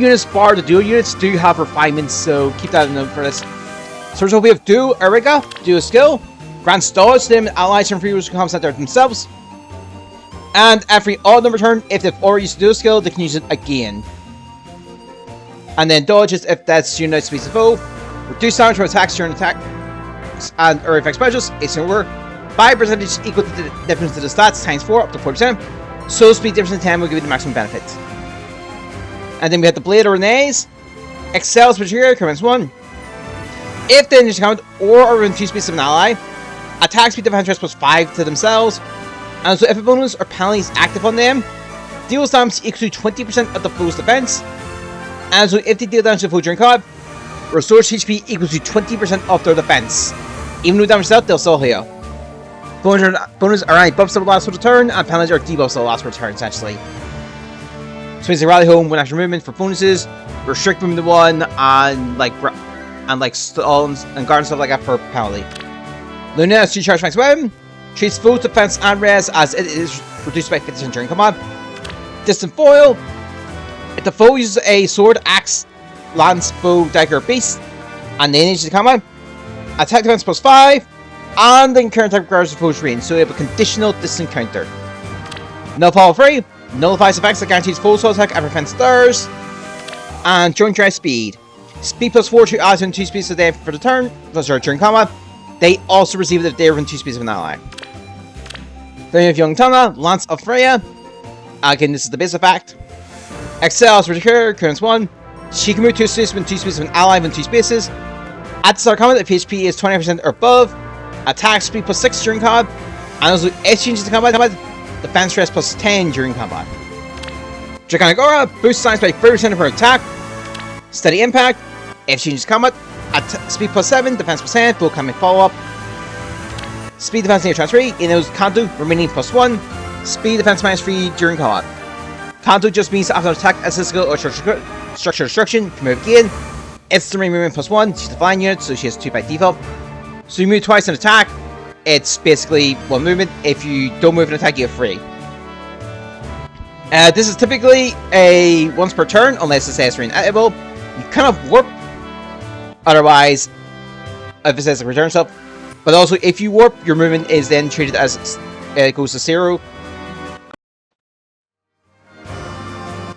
units bar the dual units do have refinements, so keep that in mind for this. So we have Dual Eriga, Dual Skill, grants dodge to them allies from free who comes out there themselves. And every odd number turn, if they've already used Dual Skill, they can use it again. And then dodge is if that's unit speeds of foe. Reduce damage from attacks during attack and or effect specials. It's over 5% equal to the difference to the stats times 4 up to 40%. So speed difference in 10 will give you the maximum benefit. And then we have the Blade of Renee's. Excels material, commence 1. If the engine count or are within 2 speeds of an ally, attack speed defense plus 5 to themselves. And so if a bonus or penalty is active on them, deals damage equal to 20% of the foe's defense. And so if they deal damage to the foe during combat, restores HP equals to 20% of their defense. Even with damage dealt, they'll still heal. Bonus are any buffs that will last for the turn, and penalties are debuffs that will last for the turn, essentially. So means they rally home when after movement for bonuses, restrict movement to 1, and stalls and guard and stuff like that for penalty. Luna has 2 charge max weapon, treats both defense and res as it is reduced by 50% during combat. Distant foil. If the foe uses a sword, axe, lance, bow, dagger, or beast, and then enters the combat, attack defense plus 5, and then current attack requires the foe's range, so you have a conditional distant counter. Nullify free, nullifies effects that guarantees full soul attack and prevents theirs, and joint drive speed. Speed plus 4 to allies within 2 speeds of the for the turn, during combat. They also receive it if they are within 2 speeds of an ally. Then you have Young Tana, Lance of Freya. Again, this is the base effect. Excels for her, currents 1. She can move 2 spaces within 2 speeds of an ally within 2 spaces. At the start of combat, if HP is 20% or above, attack speed plus 6 during combat. And also, if she changes the combat, defense rest plus 10 during combat. Draconic Aura boosts science by 30% of her attack. Steady Impact, if she changes combat, speed plus 7, defense plus 10, full combat follow up. Speed defense near chance 3, in those Kanto remaining plus 1. Speed defense minus 3 during combat. Kanto just means after an attack as a skill or structure destruction, can move again. It's the movement plus 1, she's a flying unit, so she has 2 by default. So you move twice in attack, it's basically 1 movement. If you don't move an attack, you have 3. This is typically a once per turn, unless it's necessary and edible. You kind of warp, otherwise, if it says to return stuff. But also, if you warp, your movement is then treated as it goes to 0.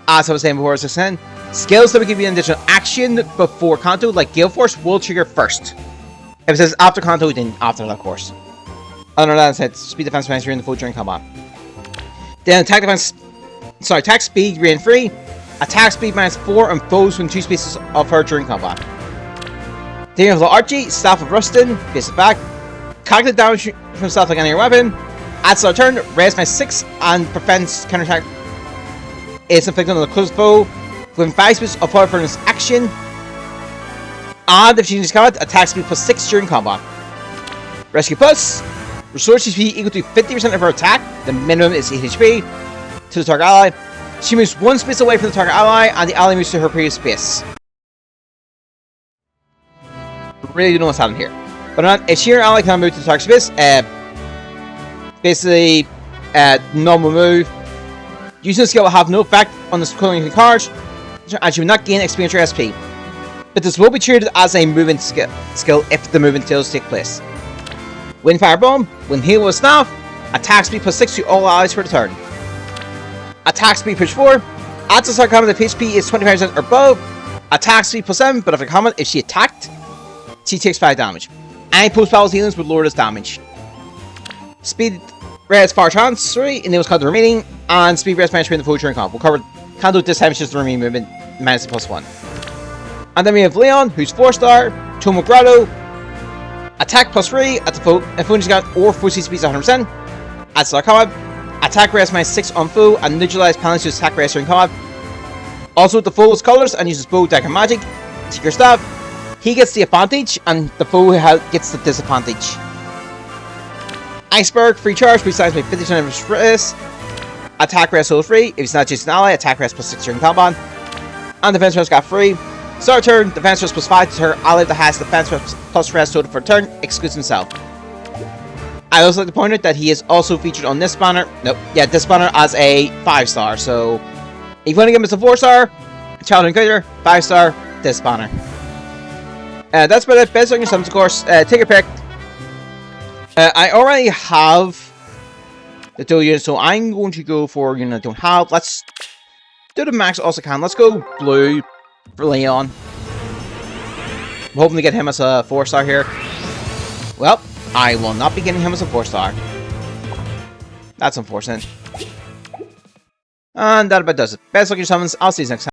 As I was saying before, skills that will give you an additional action before Kanto, like Gale Force, will trigger first. If it says after Kanto, then after that, of course. Other than that, it said speed defense minus 3 in the foe during combat. Then attack speed reign free. Attack speed minus 4 on foes within 2 spaces of her during combat. Then you have the Archie, Staff of Rustin, base it back. Calculate damage from staff like any other weapon. At start turn, res minus 6 and prevents counterattack. It's inflicted on the closest foe within 5 spaces of her furnace action. And if she changes combat, attack speed plus 6 during combat. Rescue Plus, restores HP equal to 50% of her attack. The minimum is 8 HP to the target ally. She moves 1 space away from the target ally, and the ally moves to her previous space. Really don't know what's happening here. But if she or ally can move to the target space, basically, normal move. Using the skill will have no effect on the calling card, and she will not gain experience or SP. But this will be treated as a movement skill if the movement skills take place. Wind Firebomb, when heal with staff, attack speed plus 6 to all allies for the turn. Attack speed push 4. At the start combat, if HP is 25% or above, attack speed plus 7, but after combat, if she attacked, she takes 5 damage. Any post-battle healings would lower this damage. Speed res far chance 3, enables Kanto remaining, and speed res minus 3 in the foe during combat. We'll cover Kanto this time, it's just the remaining movement, minus plus 1. And then we have Leon, who's 4-star, Tomo Grotto, attack plus 3 at the foe, if foe got or foe speed is 100%. At start combat, attack res minus 6 on foe, and neutralize penalties to attack res during combat. Also, the foe's colors and uses bow, dagger, magic, seeker staff. He gets the advantage, and the foe gets the disadvantage. Iceberg, free charge, besides by 50% of his risk. Attack res solo free. If he's not just an ally, attack res plus 6 during combat. And defense res got free. Start turn, defense res plus 5 to her ally that has defense res plus res total for turn, excludes himself. I also like to point out that he is also featured on this banner. Nope, yeah, this banner as a 5-star. So if you want to give him as a 4-star, Child Encounter, 5-star, this banner. That's about it. Best on your summons, of course. Take a pick. I already have the dual unit, so I'm going to go for unit I don't have. Let's do the max also can. Let's go blue for Leon. I'm hoping to get him as a 4-star here. Well, I will not be getting him as a 4-star. That's unfortunate. And that about does it. Best luck your summons. I'll see you next time.